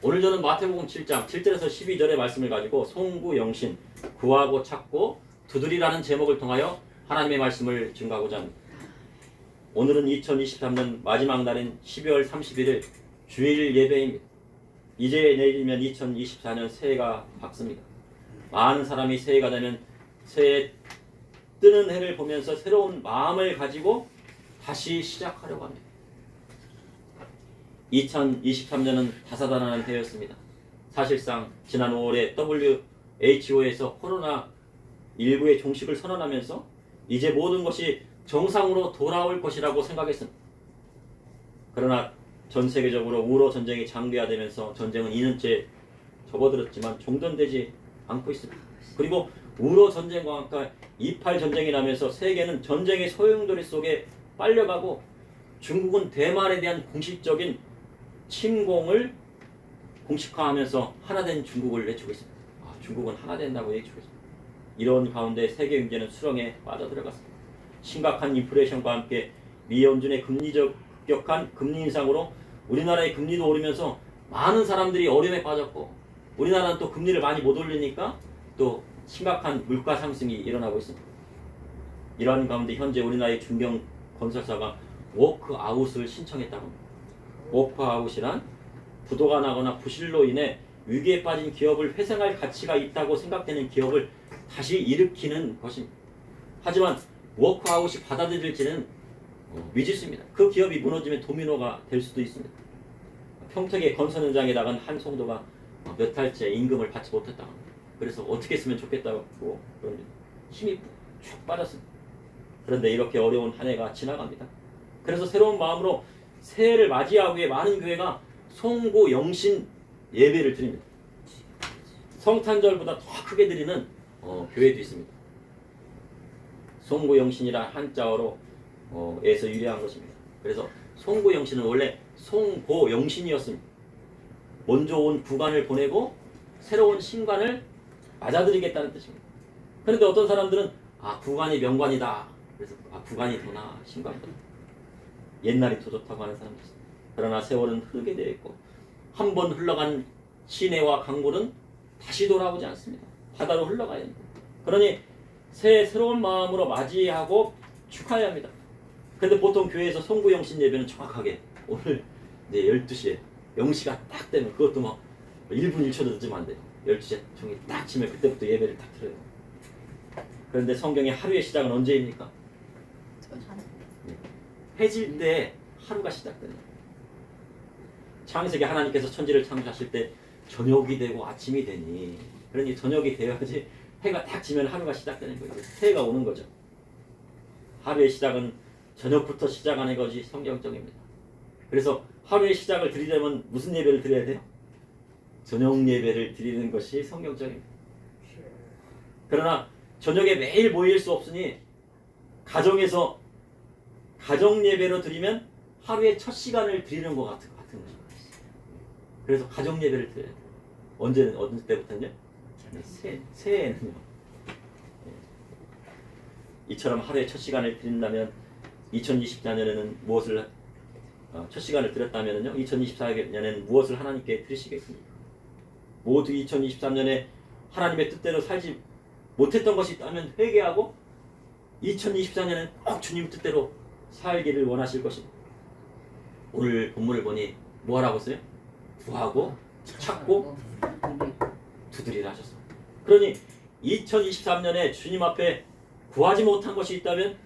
오늘 저는 마태복음 7장 7절에서 12절의 말씀을 가지고 송구영신, 구하고 찾고 두드리라는 제목을 통하여 하나님의 말씀을 증거하고자 합니다. 오늘은 2023년 마지막 날인 12월 31일 주일 예배입니다. 이제 내일이면 2024년 새해가 밝습니다. 많은 사람이 새해가 되면 새해 뜨는 해를 보면서 새로운 마음을 가지고 다시 시작하려고 합니다. 2023년은 다사다난한 해였습니다. 사실상 지난 5월에 WHO에서 코로나19의 종식을 선언하면서 이제 모든 것이 정상으로 돌아올 것이라고 생각했습니다. 그러나 전 세계적으로 우로 전쟁이 장기화되면서 전쟁은 2년째 접어들었지만 종전되지 않고 있습니다. 그리고 우로 전쟁과 함께 28 전쟁이 나면서 세계는 전쟁의 소용돌이 속에 빨려가고 중국은 대만에 대한 공식적인 침공을 공식화하면서 하나된 중국을 외치고 있습니다. 중국은 하나 된다고 외치고 있습니다. 이런 가운데 세계 경제는 수렁에 빠져들어갔습니다. 심각한 인플레이션과 함께 미 연준의 급격한 금리 인상으로 우리나라의 금리도 오르면서 많은 사람들이 어려움에 빠졌고 우리나라는 또 금리를 많이 못 올리니까 또 심각한 물가 상승이 일어나고 있습니다. 이러한 가운데 현재 우리나라의 중견 건설사가 워크아웃을 신청했다고 합니다. 워크아웃이란 부도가 나거나 부실로 인해 위기에 빠진 기업을 회생할 가치가 있다고 생각되는 기업을 다시 일으키는 것입니다. 하지만 워크아웃이 받아들일지는 미지수입니다. 그 기업이 무너지면 도미노가 될 수도 있습니다. 평택의 건설 현장에 나간 한 성도가 몇 달째 임금을 받지 못했다고 합니다. 그래서 어떻게 했으면 좋겠다고 힘이 쭉 빠졌습니다. 그런데 이렇게 어려운 한 해가 지나갑니다. 그래서 새로운 마음으로 새해를 맞이하기 위해 많은 교회가 송구영신 예배를 드립니다. 성탄절보다 더 크게 드리는 교회도 있습니다. 송구영신이란 한자어로 에서 유래한 것입니다. 그래서 송구영신은 원래 송고영신이었습니다. 먼저 온 구간을 보내고 새로운 신관을 맞아들이겠다는 뜻입니다. 그런데 어떤 사람들은 구간이 명관이다. 그래서 구간이 더 나아 신관보다 옛날이 더 좋다고 하는 사람도 있습니다. 그러나 세월은 흐르게 되어 있고 한 번 흘러간 시내와 강물은 다시 돌아오지 않습니다. 바다로 흘러가야 합니다. 그러니 새로운 마음으로 맞이하고 축하해야 합니다. 그런데 보통 교회에서 송구영신 예배는 정확하게 오늘 12시에 0시가 딱 되면 그것도 막 1분 1초도 늦으면 안 돼요. 12시에 종이 딱 치면 그때부터 예배를 딱 드려요. 그런데 성경의 하루의 시작은 언제입니까? 해질 때 하루가 시작된다. 창세기 하나님께서 천지를 창조하실 때 저녁이 되고 아침이 되니 그러니 저녁이 되어야지 해가 딱 지면 하루가 시작되는 거예요. 새해가 오는 거죠. 하루의 시작은 저녁부터 시작하는 것이 성경적입니다. 그래서 하루의 시작을 드리려면 무슨 예배를 드려야 돼요? 저녁 예배를 드리는 것이 성경적입니다. 그러나 저녁에 매일 모일 수 없으니 가정에서 가정 예배로 드리면 하루의 첫 시간을 드리는 것 같은 것입니다. 그래서 가정 예배를 드려야 돼요. 어느 때부터는요? 새해에는요. 이처럼 하루의 첫 시간을 드린다면 2024년에는 무엇을 첫 시간을 드렸다면요 2024년에는 무엇을 하나님께 드리시겠습니까? 모두 2023년에 하나님의 뜻대로 살지 못했던 것이 있다면 회개하고 2024년에는 꼭 주님 뜻대로 살기를 원하실 것입니다. 오늘 본문을 보니 뭐하라고 써요? 구하고 찾고 두드리라 하셨습니다. 그러니 2023년에 주님 앞에 구하지 못한 것이 있다면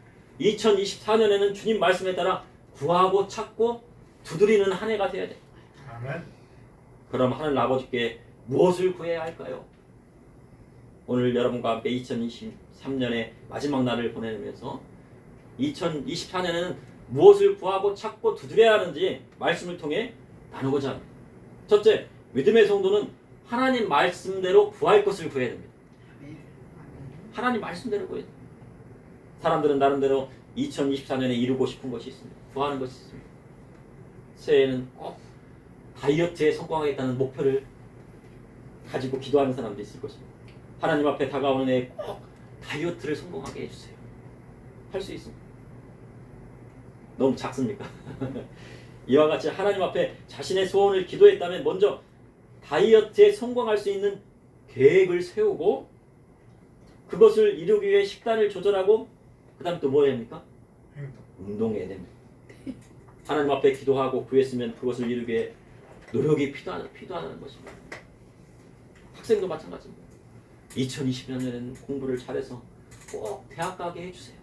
2024년에는 주님 말씀에 따라 구하고 찾고 두드리는 한 해가 되어야 돼요. 아멘. 그럼 하늘 아버지께 무엇을 구해야 할까요? 오늘 여러분과 함께 2023년의 마지막 날을 보내면서 2024년에는 무엇을 구하고 찾고 두드려야 하는지 말씀을 통해 나누고자 합니다. 첫째, 믿음의 성도는 하나님 말씀대로 구할 것을 구해야 됩니다. 하나님 말씀대로 구해야 됩니다. 사람들은 나름대로 2024년에 이루고 싶은 것이 있습니다. 구하는 것이 있습니다. 새해에는 꼭 다이어트에 성공하겠다는 목표를 가지고 기도하는 사람도 있을 것입니다. 하나님 앞에 다가오는 해에 꼭 다이어트를 성공하게 해주세요. 할 수 있습니다. 너무 작습니까? 이와 같이 하나님 앞에 자신의 소원을 기도했다면 먼저 다이어트에 성공할 수 있는 계획을 세우고 그것을 이루기 위해 식단을 조절하고 그 다음 또 뭐 해야 됩니까? 운동해야 됩니다. 하나님 앞에 기도하고 구했으면 그것을 이루기 위해 노력이 필요하다는 것입니다. 학생도 마찬가지입니다. 2020년에는 공부를 잘해서 꼭 대학 가게 해주세요.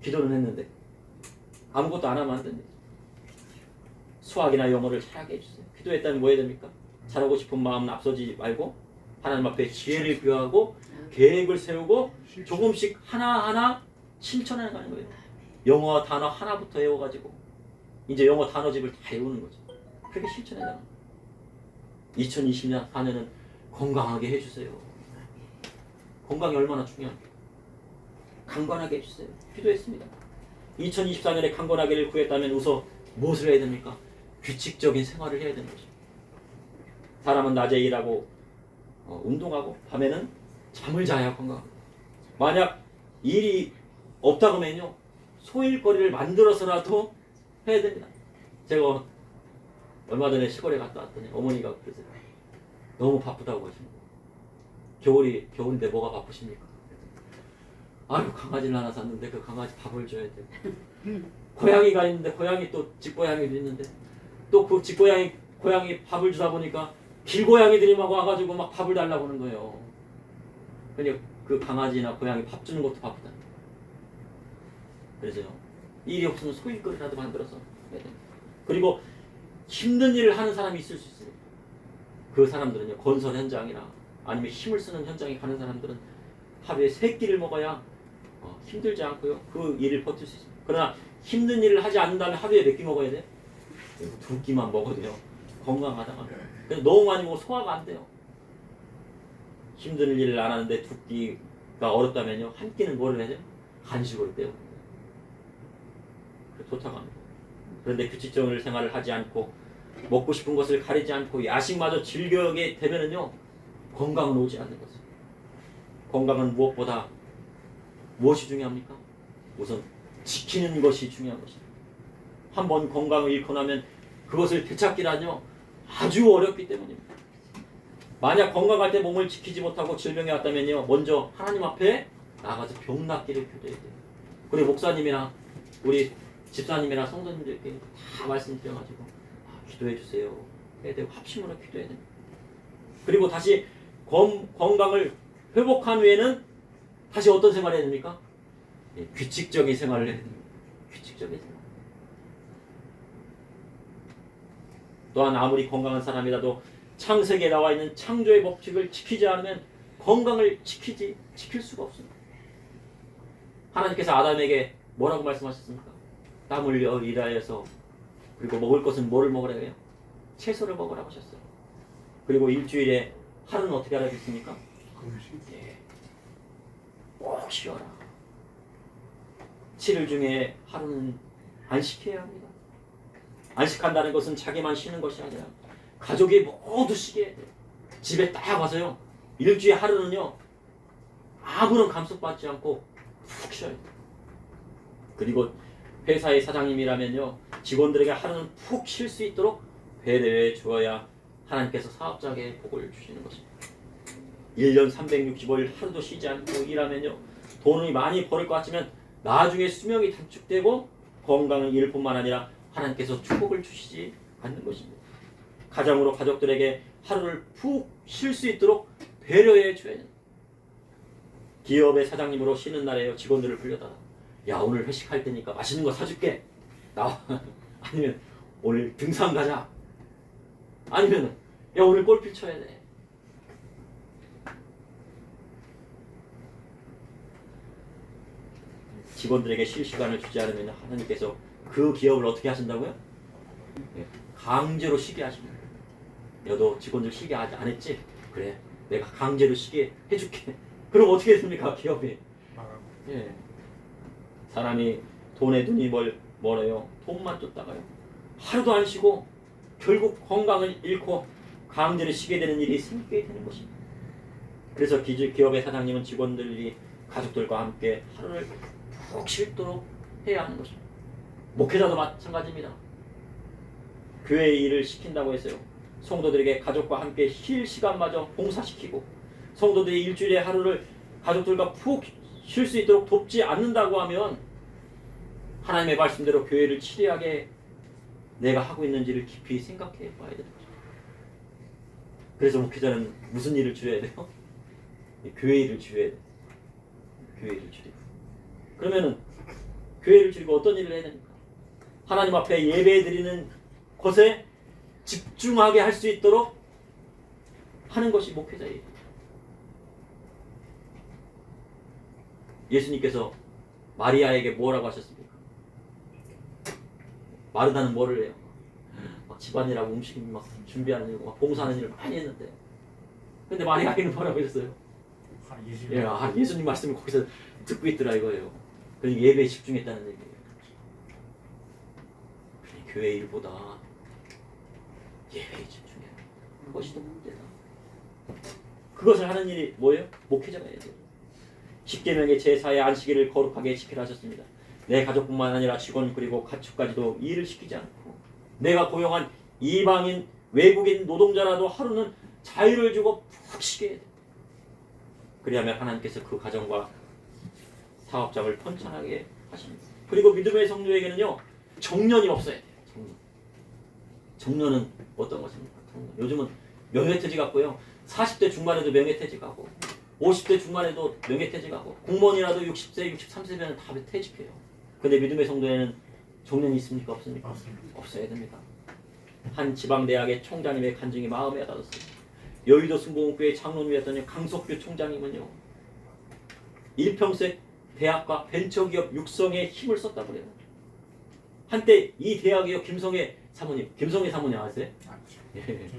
기도는 했는데 아무것도 안 하면 안 됩니다. 수학이나 영어를 잘하게 해주세요. 기도했다면 뭐 해야 됩니까? 잘하고 싶은 마음은 앞서지 말고 하나님 앞에 지혜를 구하고 계획을 세우고 조금씩 하나하나 실천해 가는 거예요. 영어 단어 하나부터 외워가지고 이제 영어 단어집을 다 외우는 거죠. 그렇게 실천해 나가는 거예요. 2020년 4년은 건강하게 해주세요. 건강이 얼마나 중요합니까? 강건하게 해주세요. 기도했습니다. 2024년에 강건하기를 구했다면 우선 무엇을 해야 됩니까? 규칙적인 생활을 해야 되는 거죠. 사람은 낮에 일하고 운동하고 밤에는 잠을 자야 건강합니다. 만약 일이 없다 그러면요 소일거리를 만들어서라도 해야 됩니다. 제가 얼마 전에 시골에 갔다 왔더니 어머니가 그러세요. 너무 바쁘다고 하시는 거예요. 겨울인데 뭐가 바쁘십니까? 아유 강아지를 하나 샀는데 그 강아지 밥을 줘야 돼. 고양이가 있는데 고양이 또 집고양이도 있는데 또 그 고양이 밥을 주다 보니까 길고양이들이 막 와가지고 막 밥을 달라고 하는 거예요. 그러니까 그 강아지나 고양이 밥 주는 것도 바쁘다. 그래서요 일이 없으면 소일거리라도 만들어서 해야 됩니다. 그리고 힘든 일을 하는 사람이 있을 수 있습니다. 그 사람들은요 건설 현장이나 아니면 힘을 쓰는 현장에 가는 사람들은 하루에 3끼를 먹어야 힘들지 않고요 그 일을 버틸 수 있습니다. 그러나 힘든 일을 하지 않는다면 하루에 몇 끼 먹어야 돼요? 2끼만 먹어도요 건강하다가 그래서 너무 많이 먹으면 소화가 안 돼요. 힘든 일을 안 하는데 2끼가 어렵다면요 한 끼는 뭐를 해야 돼요? 간식으로 때워요. 도착합니다. 그런데 규칙적인 생활을 하지 않고 먹고 싶은 것을 가리지 않고 야식마저 즐겨게 되면은요 건강은 오지 않는 것입니다. 건강은 무엇보다 무엇이 중요합니까? 우선 지키는 것이 중요한 것입니다. 한번 건강을 잃고 나면 그것을 되찾기란요 아주 어렵기 때문입니다. 만약 건강할 때 몸을 지키지 못하고 질병이 왔다면요 먼저 하나님 앞에 나가서 병 낫기를 기도해야 돼요. 그리고 목사님이나 우리 집사님이나 성도님들께 다 말씀드려가지고 기도해 주세요 해야 되고 합심으로 기도해야 됩니다. 그리고 다시 건강을 회복한 후에는 다시 어떤 생활을 해야 됩니까? 규칙적인 생활을 해야 됩니다. 규칙적인 생활. 또한 아무리 건강한 사람이라도 창세기에 나와 있는 창조의 법칙을 지키지 않으면 건강을 지킬 수가 없습니다. 하나님께서 아담에게 뭐라고 말씀하셨습니까? 땀 흘려 일하여서 그리고 먹을 것은 뭐를 먹으라고 해요? 채소를 먹으라고 하셨어요. 그리고 일주일에 하루는 어떻게 하라고 했습니까? 예. 꼭 쉬어라. 7일 중에 하루는 안식해야 합니다. 안식한다는 것은 자기만 쉬는 것이 아니라 가족이 모두 쉬게 해야 돼요. 집에 딱 와서요 일주일에 하루는요 아무런 감속받지 않고 푹 쉬어야 돼요. 그리고 회사의 사장님이라면요 직원들에게 하루는 푹 쉴 수 있도록 배려해 주어야 하나님께서 사업자에게 복을 주시는 것입니다. 1년 365일 하루도 쉬지 않고 일하면요 돈을 많이 벌을 것 같지만 나중에 수명이 단축되고 건강을 잃을 뿐만 아니라 하나님께서 축복을 주시지 않는 것입니다. 가정으로 가족들에게 하루를 푹 쉴 수 있도록 배려해 줘야 됩니다. 기업의 사장님으로 쉬는 날에요 직원들을 불러다가 야 오늘 회식할 테니까 맛있는 거 사줄게 나와. 아니면 오늘 등산 가자. 아니면 야 오늘 골프 쳐야 돼. 직원들에게 쉴 시간을 주지 않으면 하나님께서 그 기업을 어떻게 하신다고요? 강제로 쉬게 하십니다. 너도 직원들 쉬게 안 했지? 그래 내가 강제로 쉬게 해줄게. 그럼 어떻게 됩니까 기업이? 예. 사람이 돈에 눈이 멀어요. 돈만 쫓다가요 하루도 안 쉬고 결국 건강을 잃고 강제로 쉬게 되는 일이 생기게 되는 것입니다. 그래서 기업의 사장님은 직원들이 가족들과 함께 하루를 푹 쉬도록 해야 하는 것입니다. 목회자도 마찬가지입니다. 교회의 일을 시킨다고 해서요 성도들에게 가족과 함께 쉴 시간마저 봉사시키고 성도들이 일주일에 하루를 가족들과 푹 쉴 수 있도록 돕지 않는다고 하면 하나님의 말씀대로 교회를 치리하게 내가 하고 있는지를 깊이 생각해 봐야 되는 거죠. 그래서 목회자는 무슨 일을 줄여야 돼요? 교회 일을 줄여야 돼요. 교회 일을 줄이고. 그러면은 교회를 줄이고 어떤 일을 해야 됩니까? 하나님 앞에 예배 드리는 것에 집중하게 할 수 있도록 하는 것이 목회자의 일이에요. 예수님께서 마리아에게 뭐라고 하셨습니까? 마르다는 뭐를 해요? 막 집안일하고 음식 막 준비하는 일, 막 봉사하는 일을 많이 했는데, 근데 마리아에게는 뭐라고 하셨어요? 예수님 말씀을 거기서 듣고 있더라 이거예요. 그러니까 예배에 집중했다는 얘기예요. 교회 일보다 예배에 집중해야 돼. 그것이 더 문제다. 그것을 하는 일이 뭐예요? 목회자가 해야 돼요. 10계명의 제4의 안식일을 거룩하게 지키라 하셨습니다. 내 가족뿐만 아니라 직원 그리고 가축까지도 일을 시키지 않고 내가 고용한 이방인 외국인 노동자라도 하루는 자유를 주고 푹 쉬게 해야 돼. 그리하면 하나님께서 그 가정과 사업장을 번창하게 하십니다. 그리고 믿음의 성도에게는요, 정년이 없어야 돼요. 정년은 어떤 것입니까? 요즘은 명예퇴직 같고요. 40대 중반에도 명예퇴직 하고 50대 중반에도 명예퇴직 하고 공무원이라도 60세, 63세면 다 퇴직해요. 근데 믿음의 성도에는 정년이 있습니까? 없습니까? 없어야 됩니다. 한 지방대학의 총장님의 간증이 마음에 와닿았어요. 여의도 순복음교회 장로님이었던 강석규 총장님은요, 일평생 대학과 벤처기업 육성에 힘을 썼다고 그래요. 한때 이 대학이요, 김성애 사모님 아세요? 예.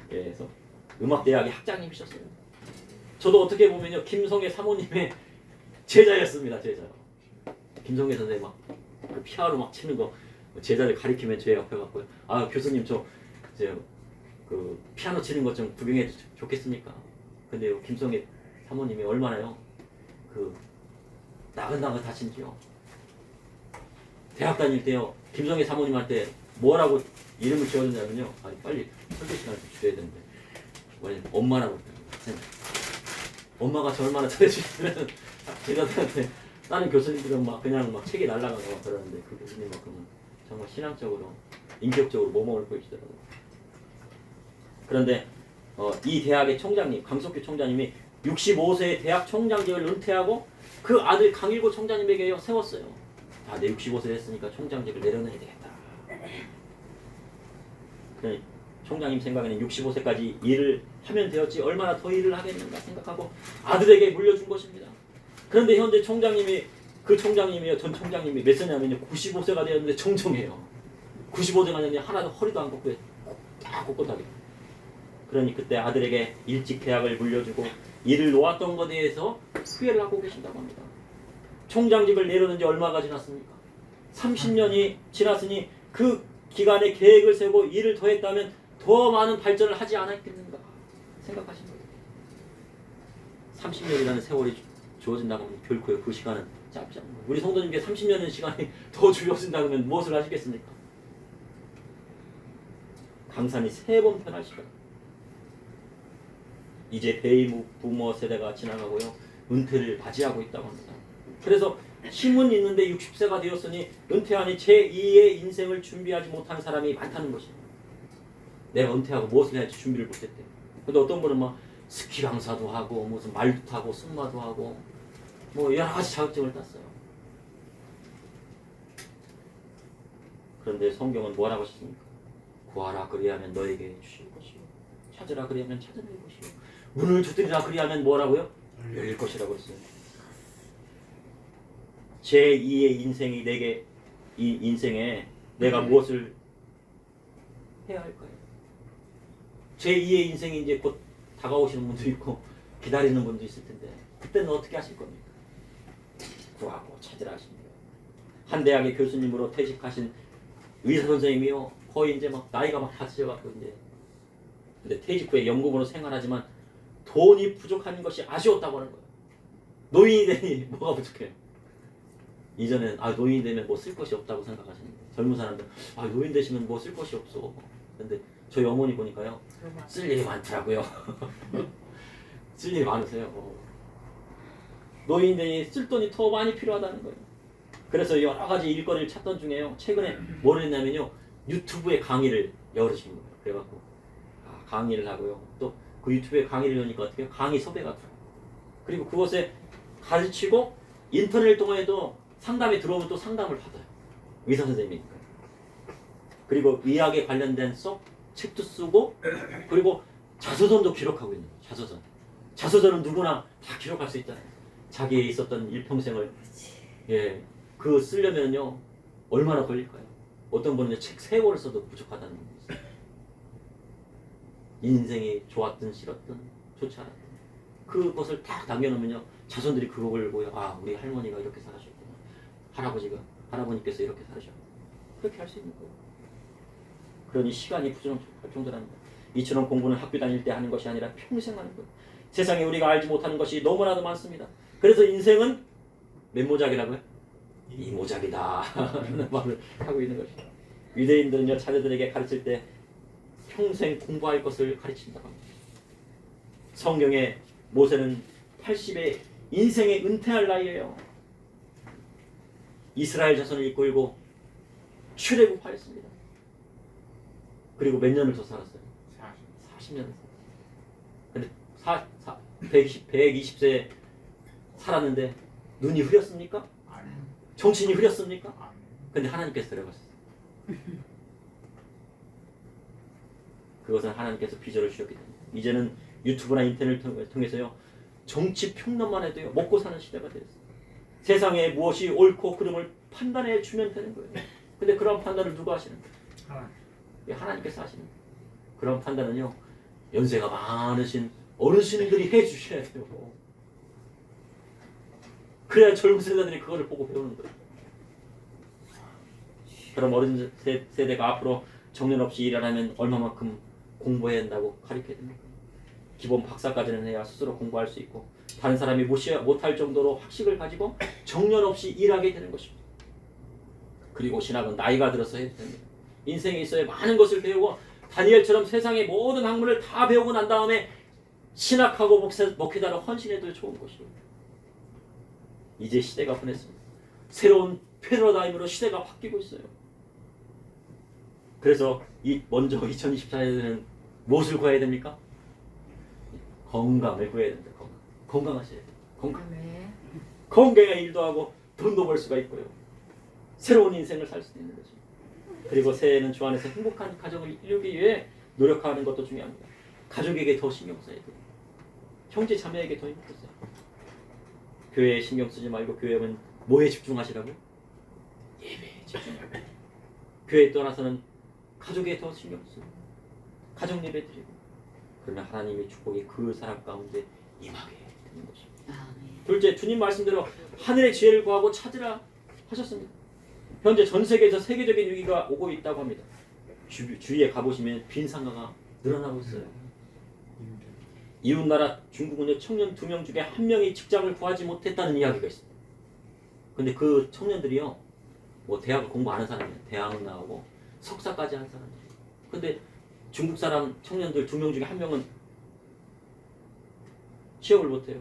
그래서 음악대학의 학장님이셨어요. 저도 어떻게 보면요, 김성애 사모님의 제자였습니다. 제자요. 김성애 선생님 막 그 피아노 막 치는 거 제자들 가리키면 제 옆에 갔고요. 아, 교수님 저 그 피아노 치는 것 좀 구경해 좋겠습니까? 근데 김성애 사모님이 얼마나요? 그 나긋나긋 하신지요. 대학 다닐 때요, 김성애 사모님한테 뭐라고 이름을 지어줬냐면요, 아니 빨리 설교 시간을 줄여야 되는데 원래 엄마라고 했거든요. 엄마가 저 얼마나 잘해주시면 제자들한테 다른 교수님들은 막 그냥 막 책이 날라가고 막 그러는데 그 교수님만큼은 정말 신앙적으로 인격적으로 모범을 보이시더라고요. 그런데 이 대학의 총장님, 강석규 총장님이 65세의 대학 총장직을 은퇴하고 그 아들 강일고 총장님에게 세웠어요. 아, 내 65세 됐으니까 총장직을 내려놔야 되겠다. 그러니 총장님 생각에는 65세까지 일을 하면 되었지 얼마나 더 일을 하겠는가 생각하고 아들에게 물려준 것입니다. 그런데 현재 총장님이, 그 총장님이요, 전 총장님이 몇 세냐면요, 95세가 되었는데 정정해요. 95세가 됐는데 하나도 허리도 안 꺾고 딱 꼿꼿하게. 그러니 그때 아들에게 일찍 대학을 물려주고 일을 놓았던 것에 대해서 후회를 하고 계신다고 합니다. 총장직을 내려놓은 지 얼마가 지났습니까? 30년이 지났으니 그 기간에 계획을 세우고 일을 더 했다면 더 많은 발전을 하지 않았겠는가 생각하십니다. 30년이라는 세월이 주어진다고 하면 결코 그 시간은 짧지 않은 거예요. 우리 성도님께 30년의 시간이 더 주어진다고 하면 무엇을 하시겠습니까? 강산이 3번 편할 시간. 이제 베이비 부모 세대가 지나가고요, 은퇴를 맞이하고 있다고 합니다. 그래서 힘은 있는데 60세가 되었으니 은퇴하니 제2의 인생을 준비하지 못한 사람이 많다는 것입니다. 내가 은퇴하고 무엇을 해야 할지 준비를 못했대요. 근데 어떤 분은 막 스키 강사도 하고 무슨 말도 타고 승마도 하고 뭐 여러 가지 자격증을 땄어요. 그런데 성경은 뭐라고 하셨습니까? 구하라 그리하면 너에게 주실 것이요, 찾으라 그리하면 찾아낼 것이요, 문을 두드리라 그리하면 뭐라고요? 열릴 것이라고 했어요. 제2의 인생이 내게, 이 인생에 내가 무엇을 해야 할까요? 제2의 인생이 이제 곧 다가오시는 분도 있고 기다리는 분도 있을 텐데 그때는 어떻게 하실 겁니까? 구하고 찾으라 하십니다. 한 대학의 교수님으로 퇴직하신 의사 선생님이요, 거의 이제 막 나이가 막 다치셔갖고 이제, 근데 퇴직 후에 연금으로 생활하지만 돈이 부족한 것이 아쉬웠다고 하는 거예요. 노인이 되니 뭐가 부족해요? 이전엔 노인이 되면 뭐 쓸 것이 없다고 생각하시는데, 젊은 사람들 노인 되시면 뭐 쓸 것이 없어. 근데 저희 어머니 보니까요. 쓸 일이 많더라고요. 쓸 일이 많으세요. 노인들이 쓸 돈이 더 많이 필요하다는 거예요. 그래서 여러 가지 일거리를 찾던 중에요. 최근에 뭘 했냐면요. 유튜브에 강의를 열으신 거예요. 그래갖고 강의를 하고요. 또 그 유튜브에 강의를 여니까 어떻게 해요? 강의 섭외가 들어요. 그리고 그것에 가르치고 인터넷 통해도 상담이 들어오면 또 상담을 받아요. 의사 선생님이니까. 그리고 의학에 관련된 책도 쓰고 그리고 자서전도 기록하고 있는 거예요. 자서전. 자서전은 누구나 다 기록할 수 있잖아요. 자기의 있었던 일평생을 그거 쓰려면요 얼마나 걸릴까요? 어떤 분은 책 3권을 써도 부족하다는 분이 있어요. 인생이 좋았든 싫었든 좋지 않았든 그것을 딱 남겨놓으면요 자손들이 그걸 보여 우리 할머니가 이렇게 살아셨구나, 할아버님께서 이렇게 살아셨구나, 그렇게 할 수 있는 거예요. 그러니 시간이 부족할 정도랍니다. 이처럼 공부는 학교 다닐 때 하는 것이 아니라 평생 하는 거예요. 세상에 우리가 알지 못하는 것이 너무나도 많습니다. 그래서 인생은 몇 모작이라고요? 이모작이다 라는 말을 하고 있는 것이죠. 유대인들은요 자녀들에게 가르칠 때 평생 공부할 것을 가르친다고 합니다. 성경에 모세는 80에 인생에 은퇴할 나이에요. 이스라엘 자손을 이끌고 출애굽하였습니다. 그리고 몇 년을 더 살았어요? 40년을 살았어요. 근데 120세 살았는데 눈이 흐렸습니까? 정신이 흐렸습니까? 근데 하나님께서 데려갔어요. 그것은 하나님께서 비전을 주셨기 때문에 이제는 유튜브나 인터넷을 통해서요 정치 평론만 해도요 먹고 사는 시대가 되었어요. 세상에 무엇이 옳고 그름을 판단해 주면 되는 거예요. 근데 그런 판단을 누가 하시는 거예요? 하나님께서 하시는 거예요. 그런 판단은요 연세가 많으신 어르신들이 해 주셔야 돼요. 그래야 젊은 세대들이 그거를 보고 배우는 거예요. 그럼 어린 세대가 앞으로 정년 없이 일하려면 얼마만큼 공부해야 한다고 가르쳐야 됩니까? 기본 박사까지는 해야 스스로 공부할 수 있고 다른 사람이 못할 정도로 학식을 가지고 정년 없이 일하게 되는 것입니다. 그리고 신학은 나이가 들어서 해야 됩니다. 인생에 있어야 많은 것을 배우고 다니엘처럼 세상의 모든 학문을 다 배우고 난 다음에 신학하고 목회자로 헌신해도 좋은 것입니다. 이제 시대가 변했습니다. 새로운 패러다임으로 시대가 바뀌고 있어요. 그래서 먼저 2024년에는 무엇을 구해야 됩니까? 건강을 구해야 됩니다. 건강하셔야 돼요. 건강해야 일도 하고 돈도 벌 수가 있고요. 새로운 인생을 살 수 있는 것입니다. 그리고 새해에는 주 안에서 행복한 가정을 이루기 위해 노력하는 것도 중요합니다. 가족에게 더 신경 써야 돼요. 형제 자매에게 더 신경 써요. 교회에 신경 쓰지 말고 교회는 뭐에 집중하시라고요? 예배에 집중하고 교회에 떠나서는 가족에 더 신경 쓰고 가정 예배 드리고 그러면 하나님의 축복이 그 사람 가운데 임하게 되는 것입니다. 둘째, 주님 말씀대로 하늘의 지혜를 구하고 찾으라 하셨습니다. 현재 전 세계에서 세계적인 위기가 오고 있다고 합니다. 주위에 가보시면 빈상가가 늘어나고 있어요. 이웃나라 중국은요 청년 2명 중에 1명이 직장을 구하지 못했다는 이야기가 있습니다. 근데 그 청년들이요 뭐 대학을 공부 안 한 사람이에요. 대학은 나오고 석사까지 한 사람이에요. 근데 중국 사람 청년들 2명 중에 1명은 취업을 못해요.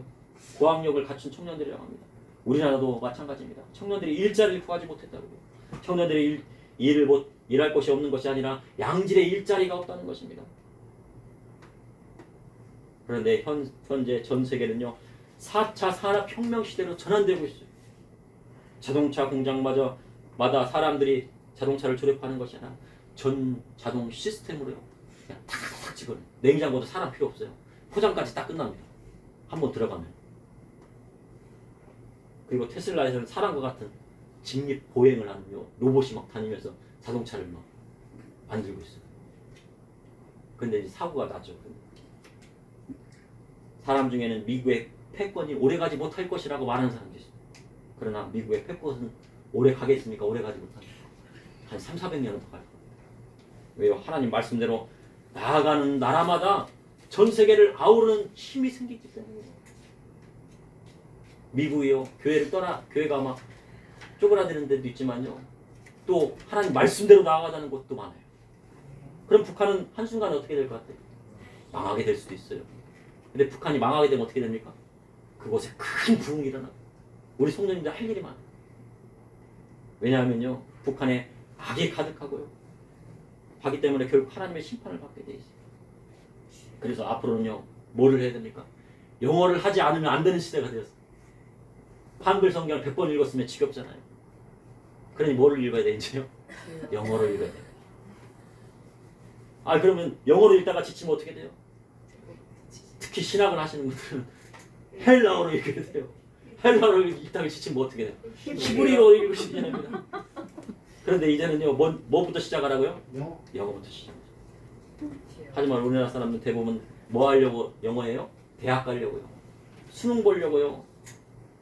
고학력을 갖춘 청년들이라고 합니다. 우리나라도 마찬가지입니다. 청년들이 일자리를 구하지 못했다고요. 청년들이 일할 곳이 없는 것이 아니라 양질의 일자리가 없다는 것입니다. 그런데 현재 전 세계는요 4차 산업혁명 시대로 전환되고 있어요. 자동차 공장마다 사람들이 자동차를 조립하는 것이 아니라 전 자동 시스템으로요 그냥 탁탁 집어넣어요. 냉장고도 사람 필요 없어요. 포장까지 딱 끝납니다. 한번 들어가면. 그리고 테슬라에서는 사람과 같은 직립 보행을 하는 로봇이 막 다니면서 자동차를 막 만들고 있어요. 근데 이제 사고가 나죠. 사람 중에는 미국의 패권이 오래가지 못할 것이라고 말하는 사람도 있어요. 그러나 미국의 패권은 오래 가겠습니까? 오래가지 못합니다. 한 300~400년은 더 갈 겁니다. 왜요? 하나님 말씀대로 나아가는 나라마다 전 세계를 아우르는 힘이 생기기 때문이에요. 미국이요. 교회가 아마 쪼그라드는 데도 있지만요. 또 하나님 말씀대로 나아가자는 곳도 많아요. 그럼 북한은 한순간에 어떻게 될 것 같아요? 망하게 될 수도 있어요. 근데 북한이 망하게 되면 어떻게 됩니까? 그곳에 큰 부흥이 일어나. 우리 성도님들 할 일이 많아요. 왜냐하면요, 북한에 악이 가득하고요. 하기 때문에 결국 하나님의 심판을 받게 돼 있어요. 그래서 앞으로는요, 뭐를 해야 됩니까? 영어를 하지 않으면 안 되는 시대가 되었어요. 한글 성경을 100번 읽었으면 지겹잖아요. 그러니 뭐를 읽어야 돼, 이제요? 영어를 읽어야 돼요. 아, 그러면 영어로 읽다가 지치면 어떻게 돼요? 특히 신학을 하시는 분들은 헬라어로 읽어야 돼요. 헬라어로 읽다가 지치면 어떻게 돼요? 히브리어로 읽으셔야 됩니다. 그런데 이제는요, 뭐부터 시작하라고요? 영어부터 시작하죠. 하지만 우리나라 사람들 대부분 뭐 하려고 영어해요? 대학 가려고요. 수능 보려고요.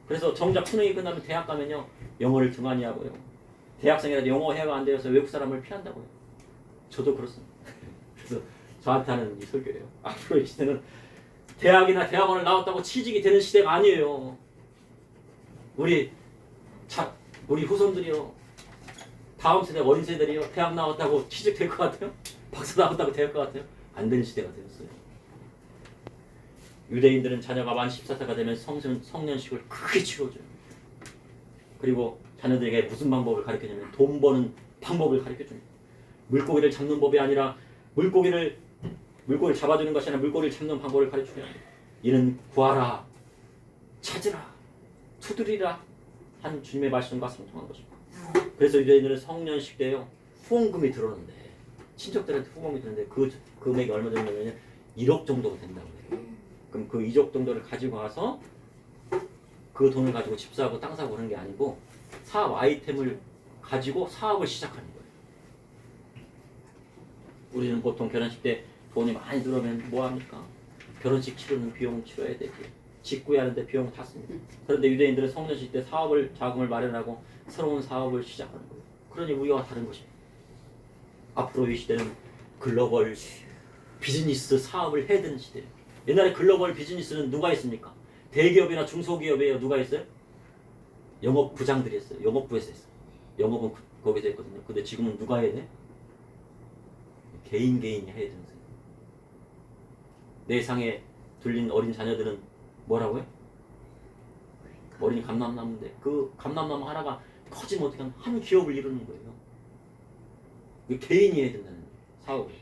그래서 정작 수능이 끝나면 대학 가면요, 영어를 등한히 하고요. 대학생이라도 영어 해가 안 되어서 외국 사람을 피한다고요. 저도 그렇습니다. 그래서 저한테 하는 이 설교예요. 앞으로 이 시대는 대학이나 대학원을 나왔다고 취직이 되는 시대가 아니에요. 우리 후손들이요, 다음 세대 어린 세대들이요, 대학 나왔다고 취직될 것 같아요? 박사 나왔다고 될 것 같아요? 안 되는 시대가 되었어요. 유대인들은 자녀가 만 14세가 되면 성년식을 크게 치러줘요. 그리고 자녀들에게 무슨 방법을 가르치냐면 돈 버는 방법을 가르쳐줍니다. 물고기를 잡는 법이 아니라 물고기를 잡아주는 것이 아니라 물고기를 잡는 방법을 가르쳐줘야 합니다. 이는 구하라, 찾으라, 두드리라 한 주님의 말씀과 상통한 것입니다. 그래서 유대인들은 성년식 때요, 후원금이 들어오는데, 친척들한테 후원금이 들어오는데 그 금액이 얼마 정도냐면 1억 정도가 된다고 해요. 그럼 그 2억 정도를 가지고 와서 그 돈을 가지고 집 사고 땅 사고 그런 게 아니고 사업 아이템을 가지고 사업을 시작하는 거예요. 우리는 보통 결혼식 때 돈이 많이 들어오면 뭐 합니까? 결혼식 치르는 비용 치러야 되고 집 구하는데 비용 다 씁니다. 그런데 유대인들은 성년식 때 사업을 자금을 마련하고 새로운 사업을 시작하는 거예요. 그러니 우리와 다른 것입니다. 앞으로 이 시대는 글로벌 비즈니스 사업을 해야 되는 시대예요. 옛날에 글로벌 비즈니스는 누가 했습니까? 대기업이나 중소기업에 누가 했어요? 영업부장들이 했어요. 영업부에서 했어요. 영업은 거기서 했거든요. 근데 지금은 누가 해야 돼? 개인이 해야 되는 거예요. 내 상에 둘린 어린 자녀들은 뭐라고요? 어린 감람나무인데 그 감람나무 하나가 커지면 어떻게 하면 한 기업을 이루는 거예요. 개인이 해야 된다는 사업을.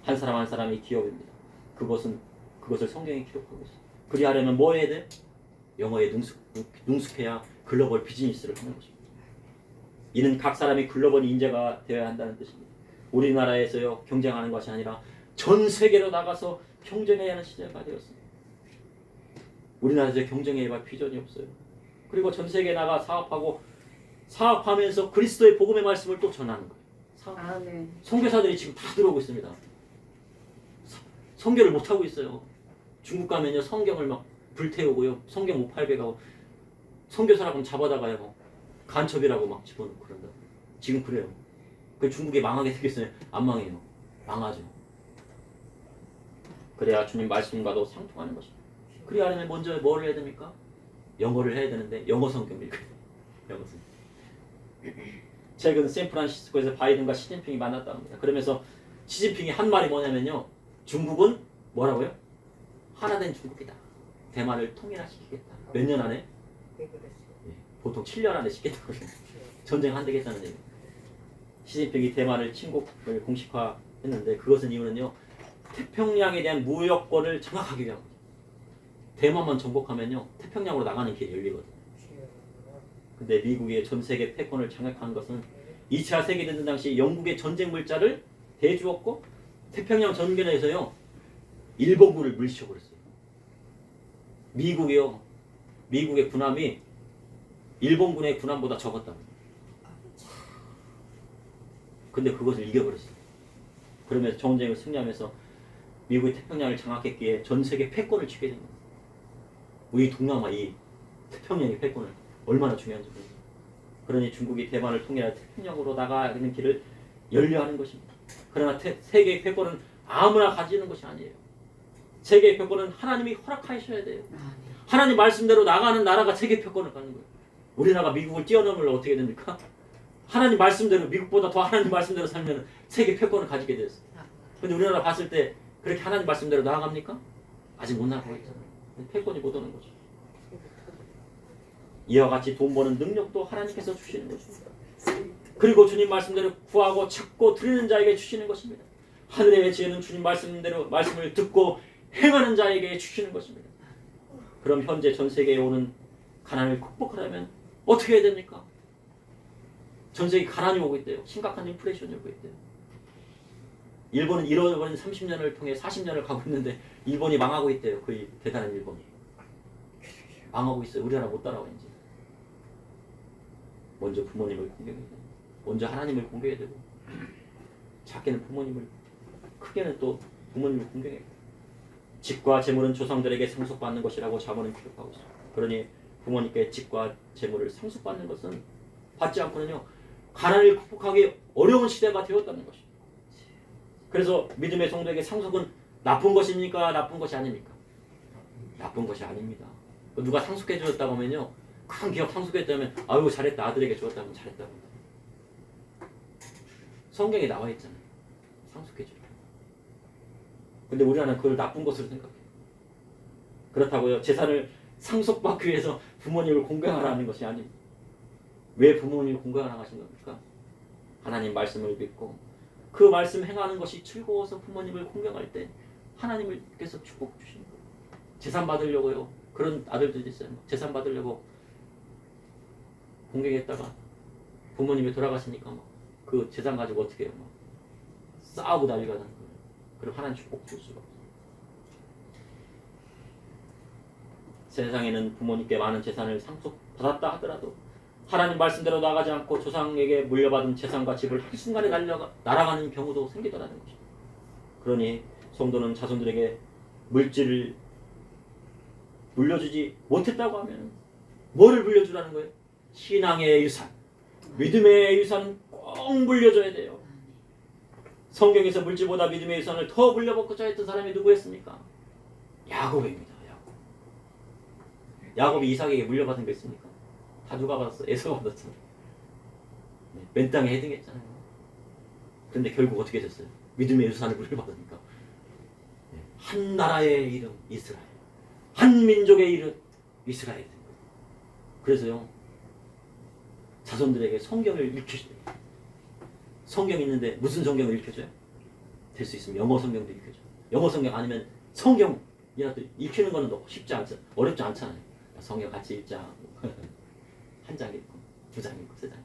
한 사람 한 사람이 기업입니다. 그것을 성경에 기록하고 있어요. 그리하려면 뭐 해야 돼? 영어에 능숙해야 글로벌 비즈니스를 하는 것입니다. 이는 각 사람이 글로벌 인재가 되어야 한다는 뜻입니다. 우리나라에서요, 경쟁하는 것이 아니라 전 세계로 나가서 경쟁해야 하는 시대가 되었습니다. 우리나라에서 경쟁해야 할 비전이 없어요. 그리고 전 세계에 나가 사업하면서 그리스도의 복음의 말씀을 또 전하는 거예요. 네. 선교사들이 지금 다 들어오고 있습니다. 선교를 못 하고 있어요. 중국 가면요, 성경을 막 불태우고요, 성경 못 팔배가고 선교사라고 잡아다가요, 뭐 간첩이라고 막 집어넣고 그런다. 지금 그래요. 그 중국이 망하게 생겼어요. 안 망해요. 망하죠. 그래야 주님 말씀과도 상통하는 것입니다. 그래야하면 먼저 뭘 해야 됩니까? 영어를 해야 되는데 영어 성경을 읽어야 돼요. 영어 성경. 최근 샌프란시스코에서 바이든과 시진핑이 만났다고 합니다. 그러면서 시진핑이 한 말이 뭐냐면요, 중국은 뭐라고요? 하나된 중국이다. 대만을 통일화시키겠다. 몇 년 안에? 보통 7년 안에 시키겠다고 해요. 전쟁 한 대겠다는 얘기. 시진핑이 대만을 침국을 공식화했는데 그것은 이유는요, 태평양에 대한 무역권을 장악하기 위한 거죠. 대만만 정복하면요, 태평양으로 나가는 길이 열리거든요. 근데 미국의 전 세계 패권을 장악한 것은 2차 세계대전 당시 영국의 전쟁 물자를 대주었고 태평양 전변에서요, 일본군을 물리쳐버렸어요. 미국의 군함이 일본군의 군함보다 적었다고. 근데 그것을 이겨버렸어요. 그러면서 전쟁을 승리하면서 미국이 태평양을 장악했기에 전 세계 패권을 쥐게 된 거예요. 우리 동남아 이 태평양의 패권을 얼마나 중요한지 모릅니다. 그러니 중국이 대만을 통일할 태평양으로 나가는 길을 열려하는 것입니다. 그러나 세계의 패권은 아무나 가지는 것이 아니에요. 세계의 패권은 하나님이 허락하셔야 돼요. 하나님 말씀대로 나가는 나라가 세계 패권을 가는 거예요. 우리나라가 미국을 뛰어넘으면 어떻게 됩니까? 하나님 말씀대로 미국보다 더 하나님 말씀대로 살면 세계 패권을 가지게 되었어요. 근데 우리나라 봤을 때 그렇게 하나님 말씀대로 나아갑니까? 아직 못 나가고 있잖아요. 패권이 못 오는 거죠. 이와 같이 돈 버는 능력도 하나님께서 주시는 것입니다. 그리고 주님 말씀대로 구하고 찾고 드리는 자에게 주시는 것입니다. 하늘의 지혜는 주님 말씀대로 말씀을 듣고 행하는 자에게 주시는 것입니다. 그럼 현재 전 세계에 오는 가난을 극복하려면 어떻게 해야 됩니까? 전 세계 가난이 오고 있대요. 심각한 인플레이션이 오고 있대요. 일본은 잃어버린 30년을 통해 40년을 가고 있는데 일본이 망하고 있대요. 그 대단한 일본이. 망하고 있어요. 우리나라 못 따라와 이제. 먼저 부모님을 공경해야 되고 먼저 하나님을 공경해야 되고 작게는 부모님을 크게는 또 부모님을 공경해야 돼요. 집과 재물은 조상들에게 상속받는 것이라고 잠언은 기록하고 있습니다. 그러니 부모님께 집과 재물을 상속받는 것은 받지 않고는요. 가난을 극복하기 어려운 시대가 되었다는 것입니다. 그래서 믿음의 성도에게 상속은 나쁜 것입니까? 나쁜 것이 아닙니까? 나쁜 것이 아닙니다. 누가 상속해 주었다고 하면요. 큰 기업 상속했다면 아유 잘했다. 아들에게 주었다면 잘했다고. 성경에 나와 있잖아요. 상속해 주라. 근데 우리나라는 그걸 나쁜 것으로 생각해요. 그렇다고요. 재산을 상속받기 위해서 부모님을 공경하라는 것이 아닙니다. 왜 부모님을 공경하라고 하신 겁니까? 하나님 말씀을 믿고 그 말씀 행하는 것이 즐거워서 부모님을 공경할 때 하나님께서 축복 주시는 거예요. 재산 받으려고요. 그런 아들들이 있어요. 재산 받으려고 공경했다가 부모님이 돌아가시니까 그 재산 가지고 어떻게 해요? 싸우고 난리가 나는 거예요. 그럼 하나님 축복 줄 수가 없어요. 세상에는 부모님께 많은 재산을 상속받았다 하더라도 하나님 말씀대로 나가지 않고 조상에게 물려받은 재산과 집을 한순간에 날아가는 경우도 생기더라는 것입니다. 그러니 성도는 자손들에게 물질을 물려주지 못했다고 하면 뭐를 물려주라는 거예요? 신앙의 유산, 믿음의 유산은 꼭 물려줘야 돼요. 성경에서 물질보다 믿음의 유산을 더 물려받고자 했던 사람이 누구였습니까? 야곱입니다. 야곱이 이삭에게 물려받은 거 있습니까? 다 누가 받았어? 에서가 받았잖아요. 맨 땅에 해등했잖아요. 그런데 결국 어떻게 됐어요? 믿음의 유산을 물려받으니까 한 나라의 이름 이스라엘, 한 민족의 이름 이스라엘. 그래서요 자손들에게 성경을 읽혀줘요. 성경 있는데 무슨 성경을 읽혀줘요? 될 수 있으면 영어 성경도 읽혀줘요. 영어 성경 아니면 성경이라도 읽히는 거는 쉽지 않죠. 어렵지 않잖아요. 성경 같이 읽자. 한 장 읽고, 두 장 읽고, 세 장.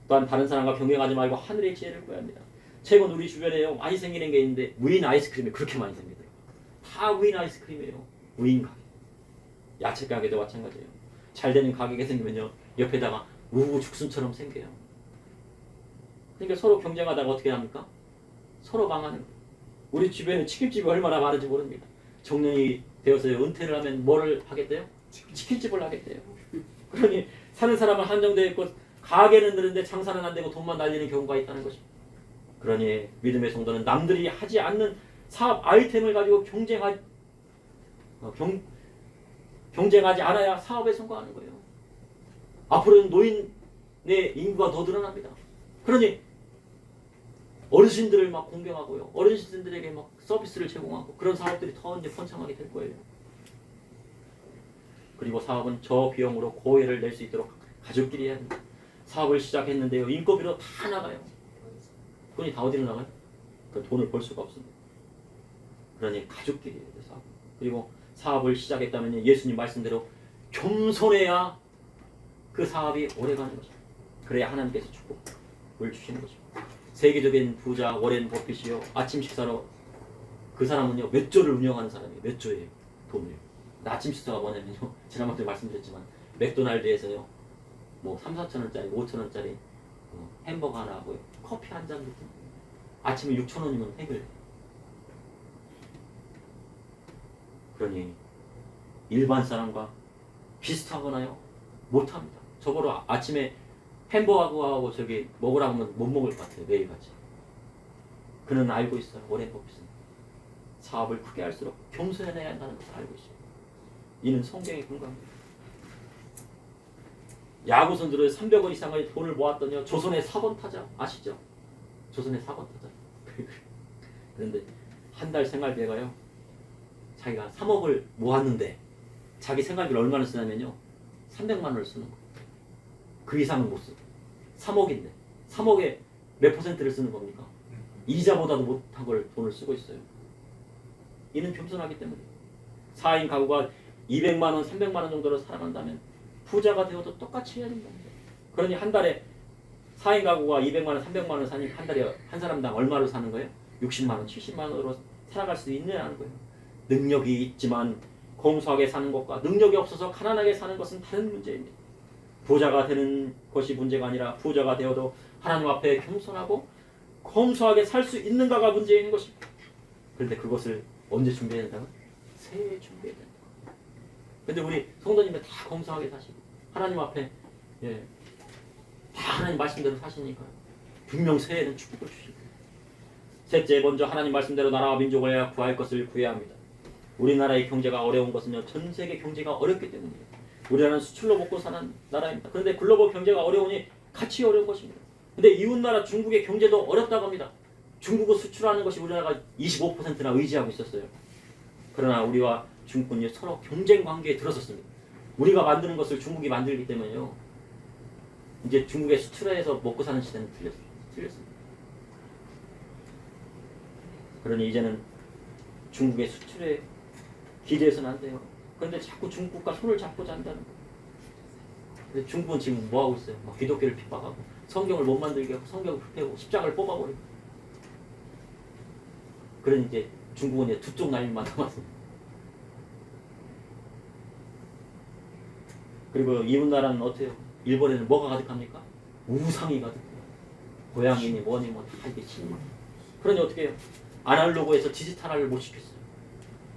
또한 다른 사람과 경쟁하지 말고 하늘의 지혜를 구해야 합니다. 최근 우리 주변에요 많이 생기는 게 있는데 무인 아이스크림이 그렇게 많이 생기더라고요. 다 무인 아이스크림이에요. 무인 가게. 야채 가게도 마찬가지예요. 잘 되는 가게가 생기면요 옆에다가 우후죽순처럼 생겨요. 그러니까 서로 경쟁하다가 어떻게 합니까? 서로 망하는 거예요. 우리 주변에 치킨집이 얼마나 많은지 모릅니다. 정년이 되어서요 은퇴를 하면 뭐를 하겠대요? 치킨집을 하겠대요. 그러니 사는 사람은 한정되어 있고 가게는 늘는데 장사는 안 되고 돈만 날리는 경우가 있다는 것입니다. 그러니 믿음의 성도는 남들이 하지 않는 사업 아이템을 가지고 경쟁하지 않아야 사업에 성공하는 거예요. 앞으로는 노인의 인구가 더 늘어납니다. 그러니 어르신들을 막 공경하고요. 어르신들에게 막 서비스를 제공하고 그런 사업들이 더 이제 번창하게 될 거예요. 그리고 사업은 저비용으로 고해를 낼 수 있도록 가족끼리 해야 합니다. 사업을 시작했는데요. 인건비로 다 나가요. 돈이 다 어디로 나가요? 그 돈을 벌 수가 없습니다. 그러니 가족끼리 해야 돼요. 사업. 그리고 사업을 시작했다면 예수님 말씀대로 겸손해야 그 사업이 오래가는 것입니다. 그래야 하나님께서 축복을 주시는 것입니다. 세계적인 부자 워렌 버핏이요. 아침 식사로 그 사람은요 몇 조를 운영하는 사람이에요. 몇 조의 돈을. 아침 식사가 뭐냐면요. 지난번에 말씀드렸지만 맥도날드에서요. 뭐 3, 4천원짜리, 5천원짜리 햄버거 하나 하고요. 커피 한 잔 넣고 아침에 6,000원이면 해결. 그러니 일반 사람과 비슷하거나요? 못합니다. 저거로 아침에 햄버거하고 저기 먹으라고 하면 못 먹을 것 같아요. 매일같이. 그는 알고 있어요. 워렌 버핏은. 사업을 크게 할수록 겸손해야 한다는 것을 알고 있어요. 이는 성경의 근거입니다. 야구 선수들 300원 이상의 돈을 모았더니 조선의 4번 타자 아시죠? 조선의 4번 타자. 그런데 한 달 생활비가요. 자기가 3억을 모았는데 자기 생활비를 얼마나 쓰냐면요. 300만 원을 쓰는 거예요. 그 이상은 못 쓰고. 3억인데 3억에 몇 퍼센트를 쓰는 겁니까? 이자보다도 못한 걸 돈을 쓰고 있어요. 이는 겸손하기 때문에. 4인 가구가 200만 원, 300만 원 정도로 살아간다면 부자가 되어도 똑같이 해야 된다. 그러니 한 달에 4인 가구가 200만 원, 300만 원 사니까 한 달에 한 사람당 얼마로 사는 거예요? 60만 원, 70만 원으로 살아갈 수 있느냐는 거예요. 능력이 있지만 검소하게 사는 것과 능력이 없어서 가난하게 사는 것은 다른 문제입니다. 부자가 되는 것이 문제가 아니라 부자가 되어도 하나님 앞에 겸손하고 검소하게 살 수 있는가가 문제인 것입니다. 그런데 그것을 언제 준비해야 된다고? 새해에 준비해야 된다. 근데 우리 성도님은 다 검소하게 사시고 하나님 앞에 다 하나님 말씀대로 사시니까 분명 새해에는 축복을 주시고. 셋째, 먼저 하나님 말씀대로 나라와 민족을 구할 것을 구해야 합니다. 우리나라의 경제가 어려운 것은요, 전 세계 경제가 어렵기 때문입니다. 우리나라는 수출로 먹고 사는 나라입니다. 그런데 글로벌 경제가 어려우니 같이 어려운 것입니다. 근데 이웃나라 중국의 경제도 어렵다고 합니다. 중국은 수출하는 것이 우리나라가 25%나 의지하고 있었어요. 그러나 우리와 중국은 서로 경쟁 관계에 들어섰습니다. 우리가 만드는 것을 중국이 만들기 때문에요. 이제 중국의 수출해서 먹고 사는 시대는 틀렸습니다. 그러니 이제는 중국의 수출에 기대해서는 안 돼요. 그런데 자꾸 중국과 손을 잡고자 한다는 거예요. 근데 중국은 지금 뭐 하고 있어요? 막 기독교를 핍박하고 성경을 못 만들게 하고 성경을 불태우고 십자가를 뽑아버리고. 그러니 이제 중국은 이제 두 쪽 날림만 남았습니다. 그리고 이웃 나라는 어때요? 일본에는 뭐가 가득합니까? 우상이 가득해요. 고양이니 뭐니 뭐 다 이게 신만. 그러니 어떻게 해요? 아날로그에서 디지털화를 못 시켰어요.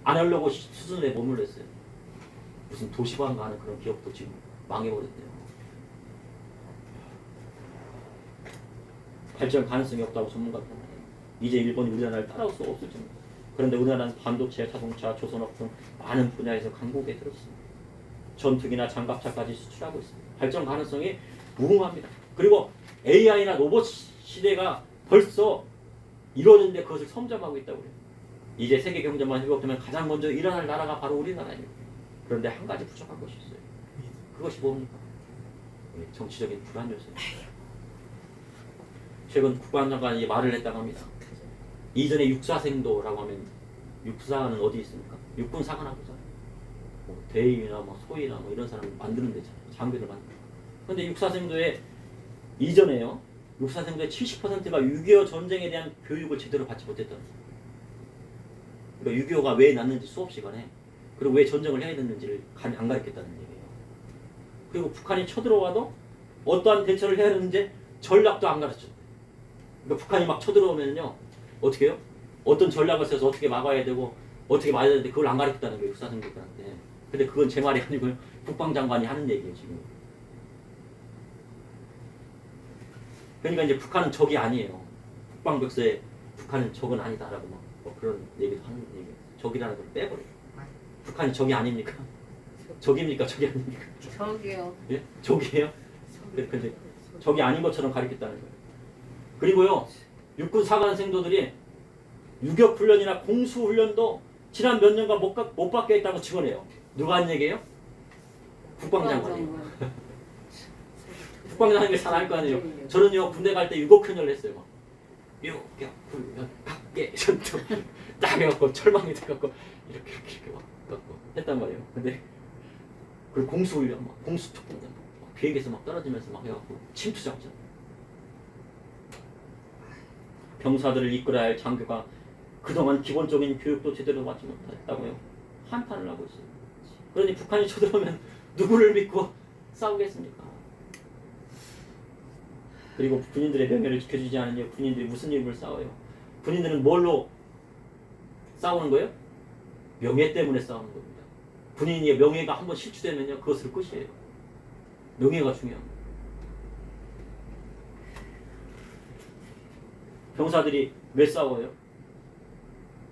아날로그 수준에 머물렀어요. 무슨 도시방 가는 그런 기업도 지금 망해버렸대요. 발전 가능성이 없다고 전문가들은 말해요. 이제 일본이 우리나라를 따라올 수 없을 정도. 그런데 우리나라는 반도체, 자동차, 조선업 등 많은 분야에서 강국에 들었습니다. 전투기나 장갑차까지 수출하고 있습니다. 발전 가능성이 무궁합니다. 그리고 AI나 로봇 시대가 벌써 이루어졌는데 그것을 섬점하고 있다고 해요. 이제 세계 경제만 회복되면 가장 먼저 일어날 나라가 바로 우리나라입니다. 그런데 한 가지 부족한 것이 있어요. 그것이 뭡니까? 정치적인 불안 요소입니다. 최근 국방장관이 말을 했다고 합니다. 이전에 육사생도라고 하면 육사는 어디 있습니까? 육군 사관학교잖아요. 뭐 대위나 뭐 소위나 뭐 이런 사람 만드는 데잖아요. 장교를 만드는. 그런데 육사생도에 이전에요. 육사생도의 70%가 6.25 전쟁에 대한 교육을 제대로 받지 못했다는 거예요. 그러니까 6.25가 왜 났는지 수업 시간에, 그리고 왜 전쟁을 해야 됐는지를 안 가르쳤다는 얘기예요. 그리고 북한이 쳐들어와도 어떠한 대처를 해야 하는지 전략도 안 가르쳤어요. 그러니까 북한이 막 쳐들어오면요 어떻게 해요? 어떤 전략을 써서 어떻게 막아야 되고 어떻게 맞아야 되는데 그걸 안 가르쳤다는 거예요. 육사생도들한테. 근데 그건 제 말이 아니고 국방장관이 하는 얘기예요 지금. 그러니까 이제 북한은 적이 아니에요. 국방백서에 북한은 적은 아니다라고 뭐 그런 얘기도 하는 얘기예요. 적이라는 걸 빼버려요. 북한이 적이 아닙니까? 적입니까? 적이 아닙니까? 저기요. 예? 적이에요? 근데 적이 아닌 것처럼 가르쳤다는 거예요. 그리고요 육군 사관생도들이 유격 훈련이나 공수 훈련도 지난 몇 년간 못 받게 했다고 증언해요. 누가 한 얘기예요? 국방장관이에요. 국방장관이 잘 알 거 아니에요. 저는요 군대 갈 때 유격훈련을 했어요. 막. 유격훈련 각계 전투 딱 해갖고 철망이 돼갖고 이렇게 막 했단 말이에요. 근데 그리고 공수훈련 막 공수특공대 막 비행기에서 막 떨어지면서 막 해갖고 침투작전. 병사들을 이끌어야 할 장교가 그동안 기본적인 교육도 제대로 받지 못했다고요. 한탄을 하고 있어요. 그러니 북한이 쳐들어오면 누구를 믿고 싸우겠습니까? 그리고 군인들의 명예를 지켜주지 않으니 군인들이 무슨 힘을 싸워요? 군인들은 뭘로 싸우는 거예요? 명예 때문에 싸우는 겁니다. 군인의 명예가 한번 실추되면요 그것으로 끝이에요. 명예가 중요합니다. 병사들이 왜 싸워요?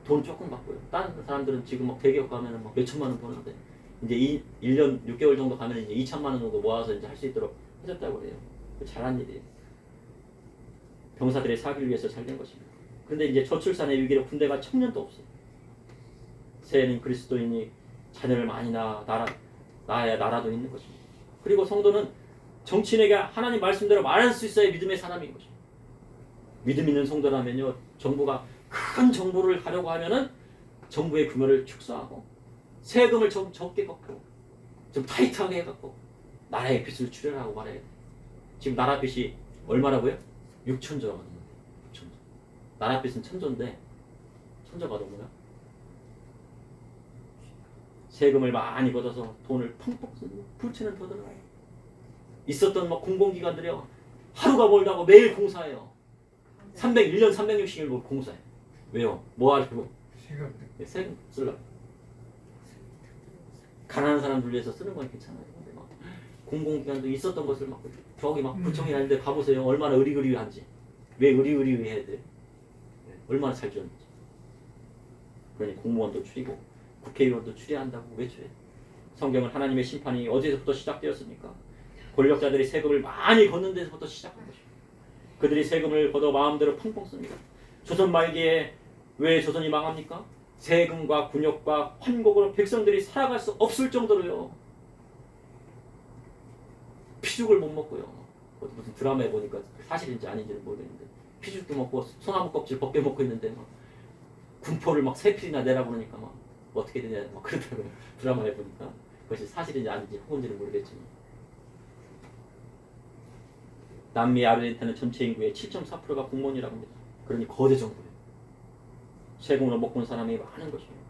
돈 조금 받고요. 다른 사람들은 지금 막 대기업 가면은 막 몇천만 원 버는데 이제 1년 6개월 정도 가면 이제 2천만 원 정도 모아서 이제 할 수 있도록 터졌다고 그래요. 잘한 일이에요. 병사들의 사기를 위해서 잘 된 것입니다. 그런데 이제 저출산의 위기로 군대가 청년도 없어요. 새해는 그리스도인이 자녀를 많이 낳아야 나라도 있는 것입니다. 그리고 성도는 정치인에게 하나님 말씀대로 말할 수 있어야 믿음의 사람인 것입니다. 믿음 있는 성도라면요, 정부가 큰 정부를 하려고 하면은 정부의 규모를 축소하고 세금을 좀 적게 걷고 좀 타이트하게 해갖고 나라의 빚을 줄여라고 말해야 돼. 지금 나라 빚이 얼마라고요? 6천조라고 하는 거예요. 6천조. 나라 빚은 1,000조인데 1,000조가 넘어요. 세금을 많이 걷어서 돈을 펑펑 쓰고 부채는 더 들어가요. 있었던 공공기관들이요, 하루가 멀다고 매일 공사해요. 1년 360일 공사해. 왜요? 뭐 하려고? 세금 쓰려고. 가난한 사람들 위해서 쓰는 건 괜찮아요. 근데 공공기관도 있었던 것을 저기 구청이라는데 가보세요. 얼마나 의리의리한지. 왜 의리의리해야 돼? 얼마나 잘 지었는지. 그러니 공무원도 줄이고 국회의원도 줄여야 한다고 왜 줄여요? 성경은 하나님의 심판이 어디서부터 시작되었습니까? 권력자들이 세금을 많이 걷는 데서부터 시작한 것입니다. 그들이 세금을 걷어 마음대로 펑펑 씁니다. 조선 말기에 왜 조선이 망합니까? 세금과 군역과 환곡으로 백성들이 살아갈 수 없을 정도로요. 피죽을 못 먹고요. 무슨 드라마에 보니까 사실인지 아닌지는 모르겠는데 피죽도 먹고 소나무 껍질 벗겨 먹고 있는데 군포를 3필이나 내라보니까 어떻게 되냐 그러더라고요. 드라마에 보니까 그것이 사실인지 아닌지 혹은지는 모르겠지만 남미 아르헨티나는 전체 인구의 7.4%가 공무원이라고 합니다. 그러니 거대 정부예요. 세금으로 먹고 사람이 많은 것입니다.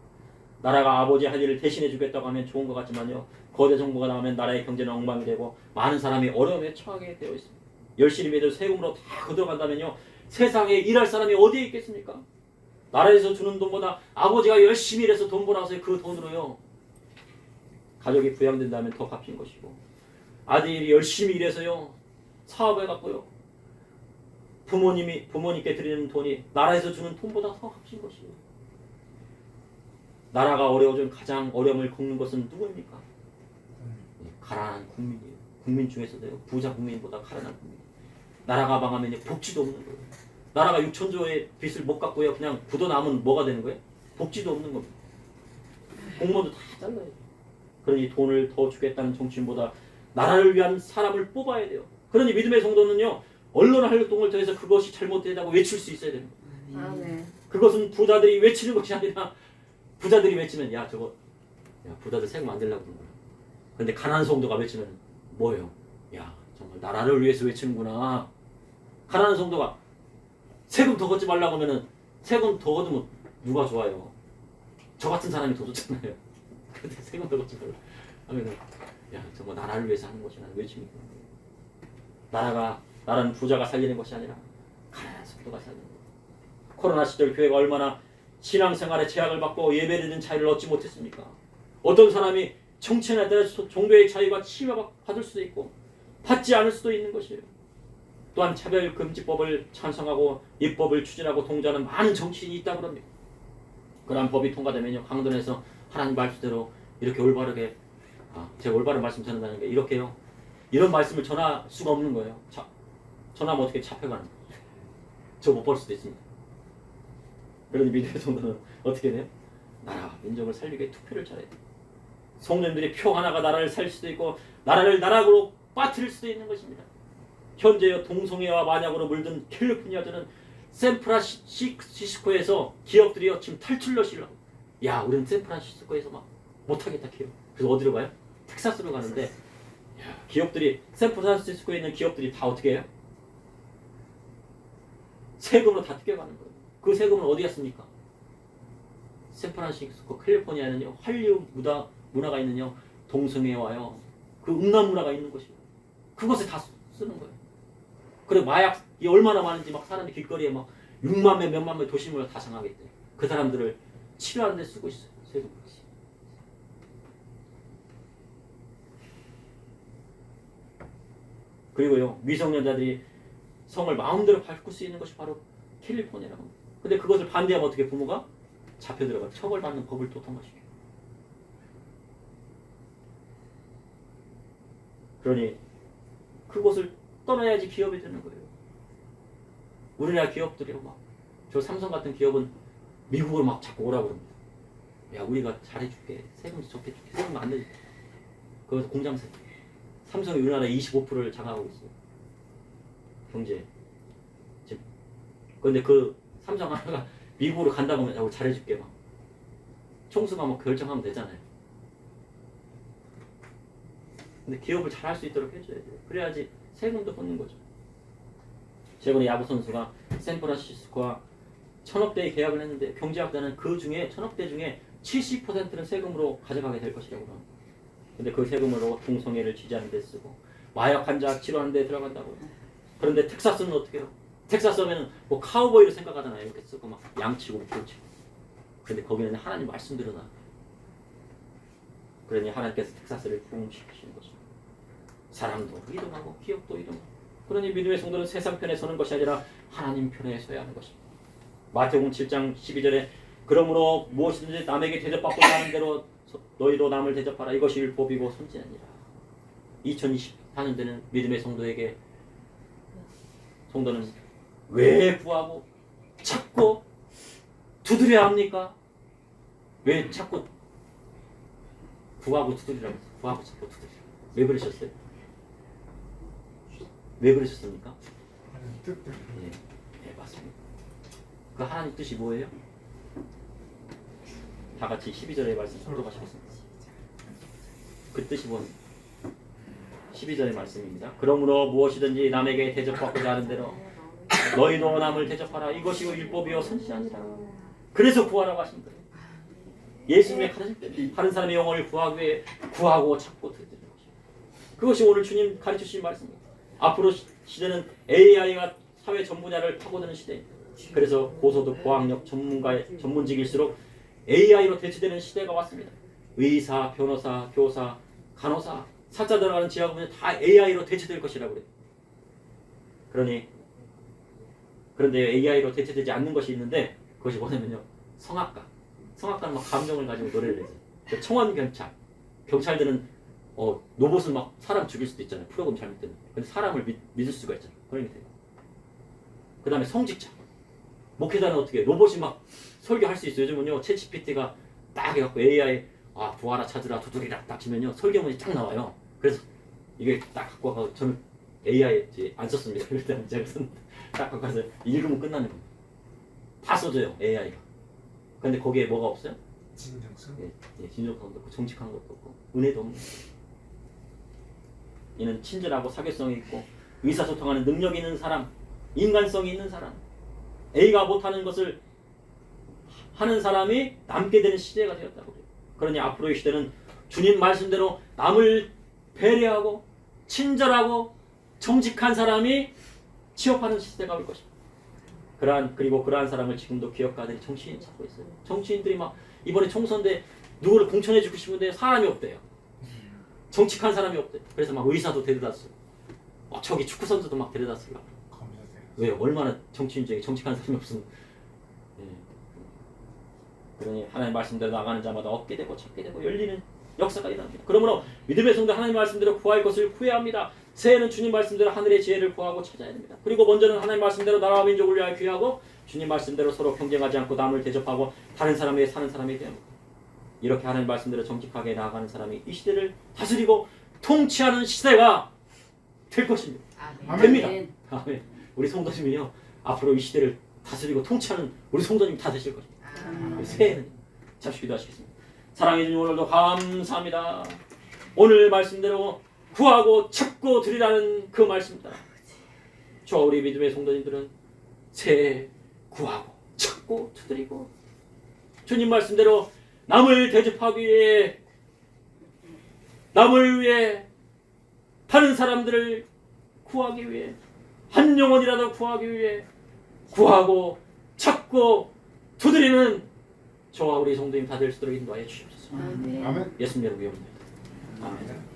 나라가 아버지 할 일을 대신해 주겠다고 하면 좋은 것 같지만요, 거대 정부가 나오면 나라의 경제는 엉망이 되고 많은 사람이 어려움에 처하게 되어 있습니다. 열심히 매달 세금으로 다 걷어간다면요, 세상에 일할 사람이 어디에 있겠습니까? 나라에서 주는 돈보다 아버지가 열심히 일해서 돈 벌어서 그 돈으로요 가족이 부양된다면 더 값진 것이고, 아들이 열심히 일해서요 사업해갖고요 부모님께 드리는 돈이 나라에서 주는 돈보다 더 값진 것이에요. 나라가 어려워진 가장 어려움을 겪는 것은 누구입니까? 가난한 국민이에요. 국민 중에서도요, 부자 국민보다 가난한 국민. 나라가 망하면 복지도 없는 거예요. 나라가 6천조의 빚을 못 갚고요 그냥 굳어남은 뭐가 되는 거예요? 복지도 없는 겁니다. 공무원도 다 잘라요. 그러니 돈을 더 주겠다는 정치인보다 나라를 위한 사람을 뽑아야 돼요. 그러니 믿음의 성도는요, 언론 활동을 통해서 그것이 잘못되다고 외칠 수 있어야 됩니다. 아멘. 그것은 부자들이 외치는 것이 아니라, 부자들이 외치면 부자들 세금 안 내려고 그러는 거야. 근데 가난한 성도가 외치면 뭐예요? 정말 나라를 위해서 외치는구나. 가난한 성도가 세금 더 걷지 말라고 하면은 세금 더 걷으면 누가 좋아요? 저 같은 사람이 더 좋잖아요. 근데 세금 더 걷지 말라 하면은 정말 나라를 위해서 하는 것이 나는 외침이 그런 거예요. 나라는 부자가 살리는 것이 아니라 가난한 성도가 살리는 거예요. 코로나 시절 교회가 얼마나 신앙생활에 제약을 받고 예배드리는 자유를 얻지 못했습니까? 어떤 사람이 정치에 따라서 종교의 자유가 침해받을 수도 있고 받지 않을 수도 있는 것이에요. 또한 차별금지법을 찬성하고 입법을 추진하고 동조하는 많은 정치인이 있다고 합니다. 그러한 법이 통과되면요, 강론에서 하나님 말씀대로 이렇게 올바르게, 제가 올바른 말씀 전한다는 게 이렇게요, 이런 말씀을 전할 수가 없는 거예요. 전하면 어떻게 잡혀가는 거예요. 저 못 볼 수도 있습니다. 그러니 믿음의 성도는 어떻게 돼요? 나라, 민족을 살리기 위해 투표를 잘해야 돼요. 성도님들이 표 하나가 나라를 살릴 수도 있고 나라를 나락으로 빠뜨릴 수도 있는 것입니다. 현재요, 동성애와 만약으로 물든 캘리포니아주는 샌프란시스코에서 기업들이요 지금 탈출로 쉬려고. 우리는 샌프란시스코에서 못하겠다 해요. 그래서 어디로 가요? 텍사스로 가는데, 기업들이 샌프란시스코에 있는 기업들이 다 어떻게 해요? 세금으로 다 뜯겨가는 거예요. 그 세금은 어디가 씁니까? 샌프란시스코, 캘리포니아는요 한류 문화가 있는요 동성애와요 그 음란 문화가 있는 곳이에요. 그것에 다 쓰는 거예요. 그래 마약이 얼마나 많은지 사람이 길거리에 6만 명, 몇만 명 도시물을 다 장하겠대. 그 사람들을 치료하는 데 쓰고 있어요. 세금. 그리고요, 미성년자들이 성을 마음대로 바꿀 수 있는 것이 바로 캘리포니아라고 합니다. 근데 그것을 반대하면 어떻게 부모가 잡혀 들어가 처벌받는 법을 또 통과시켜요. 그러니 그곳을 떠나야지 기업이 되는 거예요. 우리나라 기업들이요, 막 저 삼성 같은 기업은 미국으로 막 자꾸 오라고 그럽니다. 야, 우리가 잘해줄게, 세금 적해줄게, 세금 안 내줄게. 그래서 공장세. 삼성이 우리나라 25%를 장악하고 있어요. 경제. 지금. 그런데 그 삼성 하나가 미국으로 간다고 하면 야, 잘해줄게 막. 총수가 막 결정하면 되잖아요. 근데 기업을 잘 할 수 있도록 해줘야 돼요. 그래야지 세금도 받는 거죠. 최근에 야구 선수가 샌프란시스코와 1,000억대의 계약을 했는데 경제학자는 그 중에 1,000억대 중에 70%는 세금으로 가져가게 될 것이라고 합니다. 근데 그 세금으로 동성애를 지지하는 데 쓰고 마약 환자 치료하는 데 들어간다고. 그런데 텍사스는 어떻게 해요? 텍사스 하면 뭐 카우보이로 생각하잖아요. 이렇게 쓰고 막 양치고 목도치고. 근데 거기는 하나님 말씀대로 나. 그러니 하나님께서 텍사스를 부흥시키시는 것입니다. 사람도 이동하고 기업도 이동하고. 그러니 믿음의 성도는 세상 편에 서는 것이 아니라 하나님 편에 서야 하는 것입니다. 마태복음 7장 12절에 그러므로 무엇이든지 남에게 대접받고자 하는 대로 너희도 남을 대접하라. 이것이 율법이고 선지자니라. 2024년대는 믿음의 성도에게 성도는 왜 구하고 찾고 두드려야 합니까? 왜 자꾸 구하고 두드리라고 했어요? 구하고 찾고 두드리라. 왜 그러셨어요? 왜 그러셨습니까? 네, 맞습니다. 그 하나님 뜻이 뭐예요? 다 같이 12절의 말씀诵독하시겠습니다. 그 뜻이 뭔? 12절의 말씀입니다. 그러므로 무엇이든지 남에게 대접받고자 하는 대로 너희도 남을 대접하라. 이것이 율법이요 선지자니라. 그래서 구하라고 하신 거예요. 예수님의 가르칠 때 다른 사람의 영혼을 구하기 위해 구하고 찾고 드리는 것이죠. 그것이 오늘 주님 가르치신 말씀입니다. 앞으로 시대는 AI가 사회 전 분야를 파고드는 시대입니다. 그래서 고소득 고학력 전문가의 전문직일수록 AI로 대체되는 시대가 왔습니다. 의사, 변호사, 교사, 간호사, 사자 들어가는 지하부는 다 AI로 대체될 것이라고 그래요. 그런데 AI로 대체되지 않는 것이 있는데 그것이 뭐냐면요. 성악가. 성악가는 막 감정을 가지고 노래를 해서 청원 경찰들은 로봇은 막 사람 죽일 수도 있잖아요. 프로그램 잘못되면. 근데 사람을 믿을 수가 있잖아요. 그러니까 그 다음에 성직자. 목회자는 어떻게 해요? 로봇이 막 설교할 수 있어요. 요즘은요. 챗GPT가 딱 해갖고 AI 구하라 찾으라 두드리라 딱 치면요. 설교문이 딱 나와요. 그래서 이게 딱 갖고 와서 저는 AI 안 썼습니다. 그럴 때는 제가 썼는데 딱 갖고 와서 읽으면 끝나는 겁니다. 다 써져요. AI가. 근데 거기에 뭐가 없어요? 진정성? 예, 진정성도 없고 정직한 것도 없고 은혜도 없는 거예요. 이는 친절하고 사교성이 있고 의사소통하는 능력이 있는 사람, 인간성이 있는 사람, A가 못하는 것을 하는 사람이 남게 되는 시대가 되었다고 해요. 그러니 앞으로의 시대는 주님 말씀대로 남을 배려하고 친절하고 정직한 사람이 취업하는 시대가 올 것입니다. 그리고 그러한 사람을 지금도 기업가들이 정치인 찾고 있어요. 정치인들이 막 이번에 총선대 누구를 공천해주고 싶은데 사람이 없대요. 정직한 사람이 없대. 그래서 막 의사도 데려다 쓰고 저기 축구 선수도 막 데려다 쓰고. 왜? 얼마나 정치인 중에 정직한 사람이 없으면. 예. 그러니 하나님 말씀대로 나가는 자마다 얻게 되고 찾게 되고 열리는 역사가 일어납니다. 그러므로 믿음의 성도 하나님 말씀대로 구할 것을 구해야 합니다. 새해는 주님 말씀대로 하늘의 지혜를 구하고 찾아야 됩니다. 그리고 먼저는 하나님 말씀대로 나라와 민족을 위하여 귀하고 주님 말씀대로 서로 경쟁하지 않고 남을 대접하고 다른 사람 위해 사는 사람이 되어 이렇게 하나님 말씀대로 정직하게 나아가는 사람이 이 시대를 다스리고 통치하는 시대가 될 것입니다. 아멘. 됩니다. 아멘. 우리 성도님이요 앞으로 이 시대를 다스리고 통치하는 우리 성도님이 다 되실 것입니다. 아멘. 새해는 잠시 기도하시겠습니다. 사랑해 주님 오늘도 감사합니다. 오늘 말씀대로 구하고 찾고 드리라는 그 말씀입니다. 저 우리 믿음의 성도님들은 새해 구하고 찾고 두드리고 주님 말씀대로 남을 대접하기 위해 남을 위해 다른 사람들을 구하기 위해 한 영혼이라도 구하기 위해 구하고 찾고 두드리는 저와 우리 성도님 다 될 수 있도록 인도하여 주시옵소서. 아멘. 아멘. 예수님 이름으로 기도합니다. 아멘.